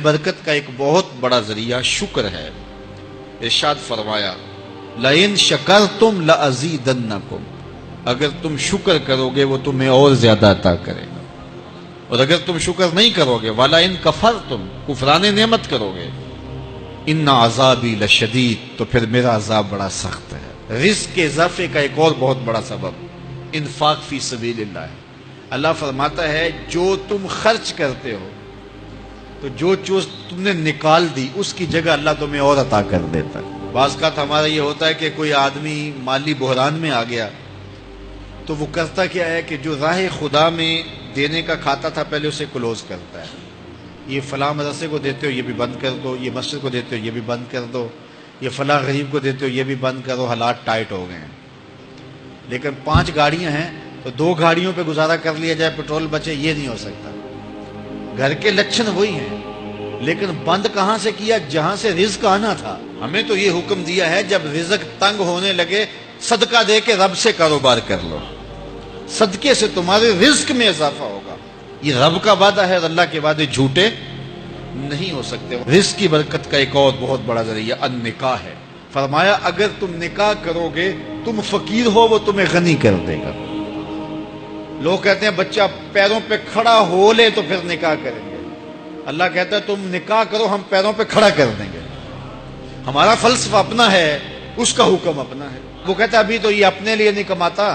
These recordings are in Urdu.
برکت کا ایک بہت بڑا ذریعہ شکر ہے۔ ارشاد فرمایا لَإِن شَكَرْتُمْ لَأَزِيدَنَّكُمْ، اگر تم شکر کرو گے وہ تمہیں اور زیادہ عطا کرے گا، اور اگر تم شکر نہیں کرو گے وَلَئِن كَفَرْتُمْ، کفران نعمت کرو گے إِنَّ عَذَابِي لَشَدِيدٌ، تو پھر میرا عذاب بڑا سخت ہے۔ رزق کے اضافے کا ایک اور بہت بڑا سبب انفاق فی سبیل اللہ ہے۔ اللہ فرماتا ہے جو تم خرچ کرتے ہو تو جو چیز تم نے نکال دی اس کی جگہ اللہ تمہیں اور عطا کر دیتا ہے۔ بعض کا ہمارا یہ ہوتا ہے کہ کوئی آدمی مالی بحران میں آ گیا تو وہ کرتا کیا ہے کہ جو راہ خدا میں دینے کا کھاتا تھا پہلے اسے کلوز کرتا ہے، یہ فلاں مدرسے کو دیتے ہو یہ بھی بند کر دو، یہ مسجد کو دیتے ہو یہ بھی بند کر دو، یہ فلاں غریب کو دیتے ہو یہ بھی بند کرو، حالات ٹائٹ ہو گئے ہیں۔ لیکن 5 گاڑیاں ہیں تو 2 گاڑیوں پہ گزارا کر لیا جائے، پیٹرول بچے، یہ نہیں ہو سکتا۔ گھر کے لچھن وہی ہیں لیکن بند کہاں سے کیا؟ جہاں سے رزق آنا تھا۔ ہمیں تو یہ حکم دیا ہے جب رزق تنگ ہونے لگے صدقہ دے کے رب سے کاروبار کر لو، صدقے سے تمہارے رزق میں اضافہ ہوگا۔ یہ رب کا وعدہ ہے اور اللہ کے وعدے جھوٹے نہیں ہو سکتے۔ رزق کی برکت کا ایک اور بہت بڑا ذریعہ النکاح ہے۔ فرمایا اگر تم نکاح کرو گے تم فقیر ہو وہ تمہیں غنی کر دے گا۔ لوگ کہتے ہیں بچہ پیروں پہ کھڑا ہو لے تو پھر نکاح کریں گے، اللہ کہتا ہے تم نکاح کرو ہم پیروں پہ کھڑا کر دیں گے۔ ہمارا فلسفہ اپنا ہے، اس کا حکم اپنا ہے۔ وہ کہتا ہے ابھی تو یہ اپنے لیے نہیں کماتا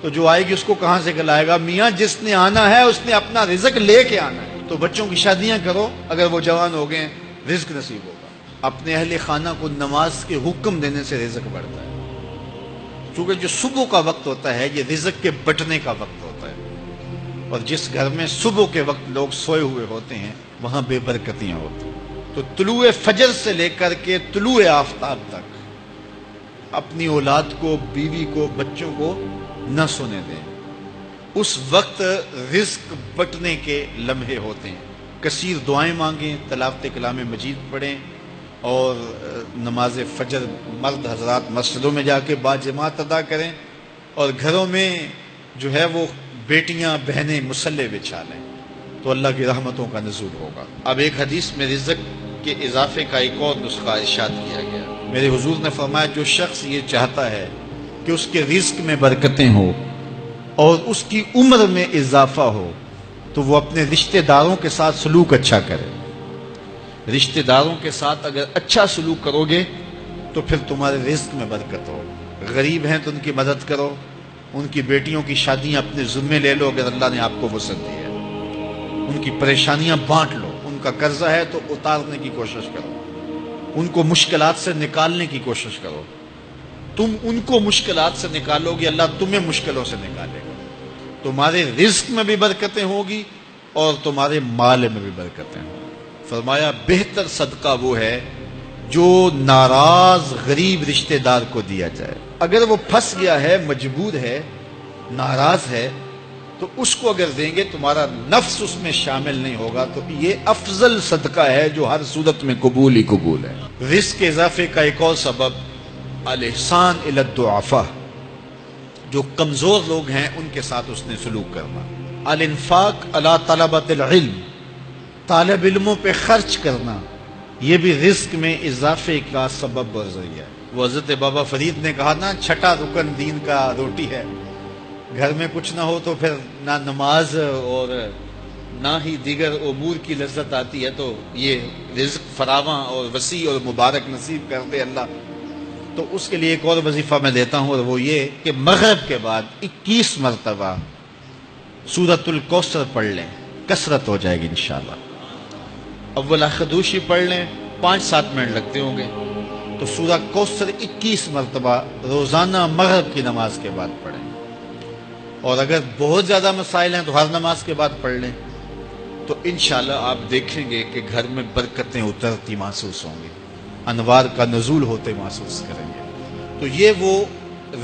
تو جو آئے گی اس کو کہاں سے کھلائے گا؟ میاں جس نے آنا ہے اس نے اپنا رزق لے کے آنا ہے۔ تو بچوں کی شادیاں کرو، اگر وہ جوان ہو گئے رزق نصیب ہوگا۔ اپنے اہل خانہ کو نماز کے حکم دینے سے رزق بڑھتا ہے، چونکہ جو صبح کا وقت ہوتا ہے یہ رزق کے بٹنے کا وقت ہوتا ہے، اور جس گھر میں صبح کے وقت لوگ سوئے ہوئے ہوتے ہیں وہاں بے برکتیاں ہوتی ہیں۔ تو طلوع فجر سے لے کر کے طلوع آفتاب تک اپنی اولاد کو، بیوی کو، بچوں کو نہ سونے دیں۔ اس وقت رزق بٹنے کے لمحے ہوتے ہیں۔ کثیر دعائیں مانگیں، تلاوت کلام مجید پڑھیں، اور نماز فجر مرد حضرات مسجدوں میں جا کے باجماعت ادا کریں، اور گھروں میں جو ہے وہ بیٹیاں بہنیں مصلے بچھا لیں تو اللہ کی رحمتوں کا نزول ہوگا۔ اب ایک حدیث میں رزق کے اضافے کا ایک اور نسخہ ارشاد کیا گیا۔ میرے حضور نے فرمایا جو شخص یہ چاہتا ہے کہ اس کے رزق میں برکتیں ہو اور اس کی عمر میں اضافہ ہو تو وہ اپنے رشتہ داروں کے ساتھ سلوک اچھا کرے۔ رشتہ داروں کے ساتھ اگر اچھا سلوک کرو گے تو پھر تمہارے رزق میں برکت ہو۔ غریب ہیں تو ان کی مدد کرو، ان کی بیٹیوں کی شادیاں اپنے ذمے لے لو اگر اللہ نے آپ کو وسعت دی ہے، ان کی پریشانیاں بانٹ لو، ان کا قرضہ ہے تو اتارنے کی کوشش کرو، ان کو مشکلات سے نکالنے کی کوشش کرو۔ تم ان کو مشکلات سے نکالو گے اللہ تمہیں مشکلوں سے نکالے گا۔ تمہارے رزق میں بھی برکتیں ہوگی اور تمہارے مال میں بھی برکتیں ہوں۔ فرمایا بہتر صدقہ وہ ہے جو ناراض غریب رشتہ دار کو دیا جائے۔ اگر وہ پھنس گیا ہے، مجبور ہے، ناراض ہے، تو اس کو اگر دیں گے تمہارا نفس اس میں شامل نہیں ہوگا، تو یہ افضل صدقہ ہے جو ہر صورت میں قبول ہی قبول ہے۔ رزق کے اضافے کا ایک اور سبب الاحسان الی الضعفاء، جو کمزور لوگ ہیں ان کے ساتھ اس نے سلوک کرنا۔ الانفاق علی طلبۃ العلم، طالب علموں پہ خرچ کرنا، یہ بھی رزق میں اضافے کا سبب اور ذریعہ ہے۔ وہ حضرت بابا فرید نے کہا نا چھٹا رکن دین کا روٹی ہے۔ گھر میں کچھ نہ ہو تو پھر نہ نماز اور نہ ہی دیگر امور کی لذت آتی ہے، تو یہ رزق فراواں اور وسیع اور مبارک نصیب کر دے اللہ۔ تو اس کے لیے ایک اور وظیفہ میں دیتا ہوں، اور وہ یہ کہ مغرب کے بعد 21 مرتبہ سورۃ الکوثر پڑھ لیں، کثرت ہو جائے گی انشاءاللہ۔ اول خدوشی پڑھ لیں، 5-7 منٹ لگتے ہوں گے، تو سورہ کوثر 21 مرتبہ روزانہ مغرب کی نماز کے بعد پڑھیں، اور اگر بہت زیادہ مسائل ہیں تو ہر نماز کے بعد پڑھ لیں، تو انشاءاللہ آپ دیکھیں گے کہ گھر میں برکتیں اترتی محسوس ہوں گی، انوار کا نزول ہوتے محسوس کریں گے۔ تو یہ وہ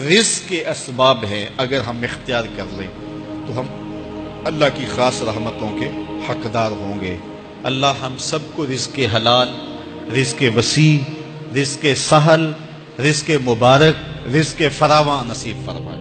رزق کے اسباب ہیں، اگر ہم اختیار کر لیں تو ہم اللہ کی خاص رحمتوں کے حقدار ہوں گے۔ اللہ ہم سب کو رزق حلال، رزق وسیع، رزق سہل، رزق مبارک، رزق فراواں نصیب فرمائے۔